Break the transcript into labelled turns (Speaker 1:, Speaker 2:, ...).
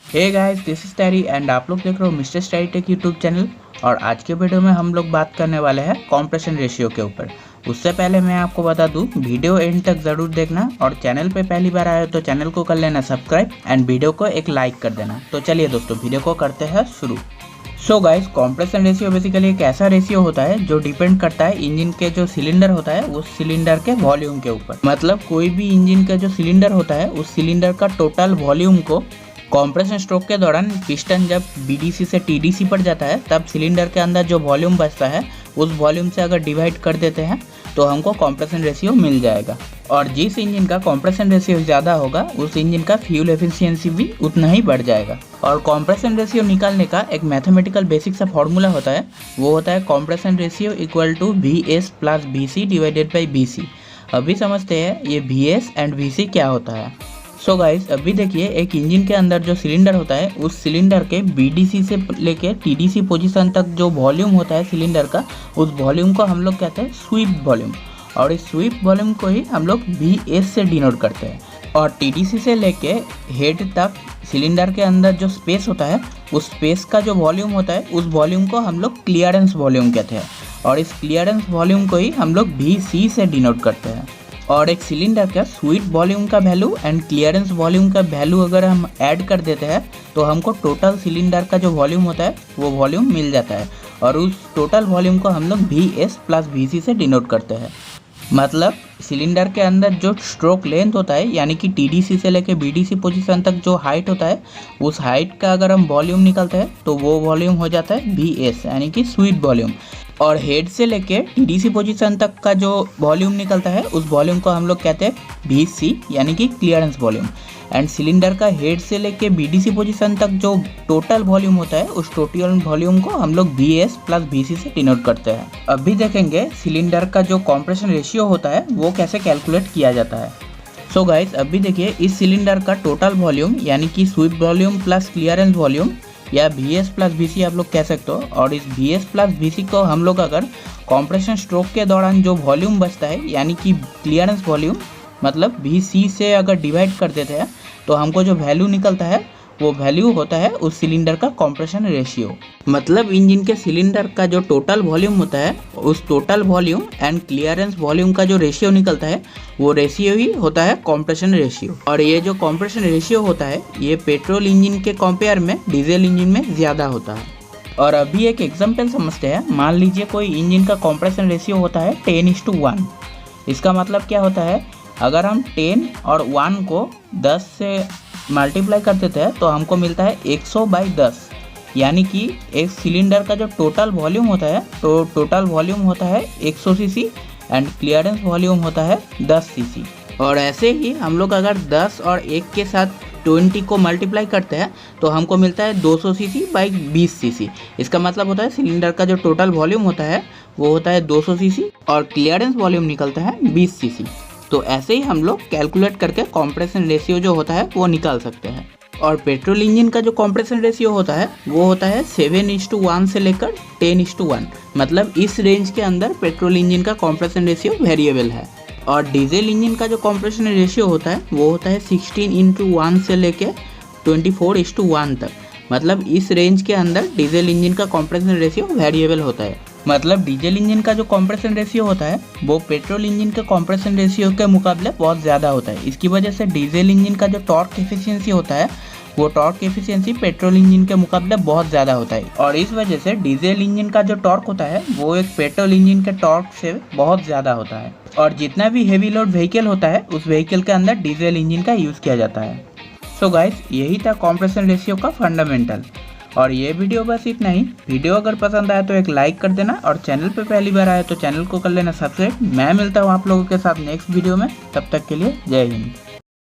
Speaker 1: Hey guys, this is Terry and आप लोग देख रहे हो Mister Study Tech YouTube channel. और आज के वीडियो में हम लोग बात करने वाले हैं कॉम्प्रेशन रेशियो के ऊपर। उससे पहले मैं आपको बता दूं, वीडियो एंड तक ज़रूर देखना और चैनल पे पहली बार आए हो तो चैनल को कर लेना सब्सक्राइब एंड वीडियो को एक लाइक कर देना। तो चलिए दोस्तों, वीडियो को करते हैं शुरू। So guys, compression ratio basically एक ऐसा रेशियो होता है जो डिपेंड करता है इंजन के जो सिलेंडर होता है उस सिलेंडर के वॉल्यूम के ऊपर। मतलब कोई भी इंजन का जो सिलेंडर होता है उस सिलेंडर का टोटल वॉल्यूम को कॉम्प्रेशन स्ट्रोक के दौरान पिस्टन जब बीडीसी से टीडीसी पर जाता है तब सिलेंडर के अंदर जो वॉल्यूम बचता है उस वॉल्यूम से अगर डिवाइड कर देते हैं तो हमको कॉम्प्रेशन रेशियो मिल जाएगा। और जिस इंजन का कॉम्प्रेशन रेशियो ज़्यादा होगा उस इंजन का फ्यूल एफिशिएंसी भी उतना ही बढ़ जाएगा। और कॉम्प्रेशन रेशियो निकालने का एक मैथमेटिकल बेसिक सा फॉर्मूला होता है, वो होता है compression ratio equal to VS plus VC divided by BC। अभी समझते हैं ये VS एंड VC क्या होता है। सो गाइस, अभी देखिए एक इंजन के अंदर जो सिलेंडर होता है उस सिलेंडर के बीडीसी से लेके टीडीसी पोजीशन तक जो वॉल्यूम होता है सिलेंडर का, उस वॉल्यूम को हम लोग कहते हैं स्वीप वॉल्यूम। और इस स्वीप वॉल्यूम को ही हम लोग VS से डिनोट करते हैं। और टीडीसी से लेके हेड तक सिलेंडर के अंदर जो स्पेस होता है उस स्पेस का जो वॉल्यूम होता है उस वॉल्यूम को हम लोग क्लियरेंस वॉल्यूम कहते हैं। और इस क्लियरेंस वॉल्यूम को ही हम लोग VC से डिनोट करते हैं। और एक सिलेंडर का स्वीप वॉल्यूम का वैल्यू एंड क्लियरेंस वॉल्यूम का वैल्यू अगर हम ऐड कर देते हैं तो हमको टोटल सिलेंडर का जो वॉल्यूम होता है वो वॉल्यूम मिल जाता है। और उस टोटल वॉल्यूम को हम लोग VS प्लस VC से डिनोट करते हैं। मतलब सिलेंडर के अंदर जो स्ट्रोक लेंथ होता है यानी कि टीडीसी से लेके बीडीसी पोजीशन तक जो हाइट होता है उस हाइट का अगर हम वॉल्यूम निकालते हैं तो वो वॉल्यूम हो जाता है VS यानी कि स्वीप वॉल्यूम। और हेड से लेके टीडीसी पोजीशन तक का जो वॉल्यूम निकलता है उस वॉल्यूम को हम लोग कहते हैं VC यानी कि क्लियरेंस वॉल्यूम। एंड सिलेंडर का हेड से लेके बीडीसी पोजीशन तक जो टोटल वॉल्यूम होता है उस टोटल वॉल्यूम को हम लोग VS प्लस VC से डिनोट करते हैं। अभी देखेंगे सिलेंडर का जो कॉम्प्रेशन रेशियो होता है वो कैसे कैलकुलेट किया जाता है। सो गाइस, अभी देखिए इस सिलेंडर का टोटल वॉल्यूम यानी कि sweep volume plus clearance volume या VS प्लस VC आप लोग कह सकते हो। और इस VS प्लस VC को हम लोग अगर कॉम्प्रेशन स्ट्रोक के दौरान जो वॉल्यूम बचता है यानी कि क्लियरेंस वॉल्यूम मतलब VC से अगर डिवाइड कर देते हैं तो हमको जो वैल्यू निकलता है वो वैल्यू होता है उस सिलेंडर का कॉम्प्रेशन रेशियो। मतलब इंजन के सिलेंडर का जो टोटल वॉल्यूम होता है उस total volume and clearance volume का जो रेशियो निकलता है वो रेशियो ही होता है कॉम्प्रेशन रेशियो। और ये जो कॉम्प्रेशन रेशियो होता है ये पेट्रोल इंजन के कंपेयर में डीजल इंजन में ज़्यादा होता है। और अभी एक एग्जाम्पल समझते हैं। मान लीजिए कोई इंजन का कॉम्प्रेशन रेशियो होता है 10:1। इसका मतलब क्या होता है, अगर हम 10 और 1 को 10 से मल्टीप्लाई कर देते हैं तो हमको मिलता है 100/10। यानी कि एक सिलेंडर का जो टोटल वॉल्यूम होता है तो टोटल वॉल्यूम होता है 100 cc एंड क्लियरेंस वॉल्यूम होता है 10 cc। और ऐसे ही हम लोग अगर 10 और 1 के साथ 20 को मल्टीप्लाई करते हैं तो हमको मिलता है 200 cc/20 cc। इसका मतलब होता है सिलेंडर का जो टोटल वॉल्यूम होता है वो होता है 200 cc और क्लियरेंस वॉल्यूम निकलता है 20 cc। तो ऐसे ही हम लोग कैलकुलेट करके कॉम्प्रेशन रेशियो जो होता है वो निकाल सकते हैं। और पेट्रोल इंजन का जो कॉम्प्रेशन रेशियो होता है वो होता है 7:1 से लेकर 10:1। मतलब इस रेंज के अंदर पेट्रोल इंजन का कॉम्प्रेशन रेशियो वेरिएबल है। और डीजल इंजन का जो कॉम्प्रेशन रेशियो होता है वो होता है 16:1 से लेके 24:1 तक। मतलब इस रेंज के अंदर डीजल इंजन का कॉम्प्रेशन रेशियो वेरिएबल होता है। मतलब डीजल इंजन का जो कॉम्प्रेशन रेशियो होता है वो पेट्रोल इंजन के कॉम्प्रेशन रेशियो के मुकाबले बहुत ज़्यादा होता है। इसकी वजह से डीजल इंजन का जो टॉर्क एफिशिएंसी होता है वो टॉर्क एफिशिएंसी पेट्रोल इंजन के मुकाबले बहुत ज़्यादा होता है। और इस वजह से डीजल इंजन का जो टॉर्क होता है वो एक पेट्रोल इंजन के टॉर्क से बहुत ज़्यादा होता है। और जितना भी हेवी लोड व्हीकल होता है उस व्हीकल के अंदर डीजल इंजन का यूज़ किया जाता है। सो गाइस, यही था कॉम्प्रेशन रेशियो का फंडामेंटल। और ये वीडियो बस इतना ही। वीडियो अगर पसंद आए तो एक लाइक कर देना और चैनल पे पहली बार आए तो चैनल को कर लेना सब्सक्राइब। मैं मिलता हूँ आप लोगों के साथ नेक्स्ट वीडियो में। तब तक के लिए जय हिंद।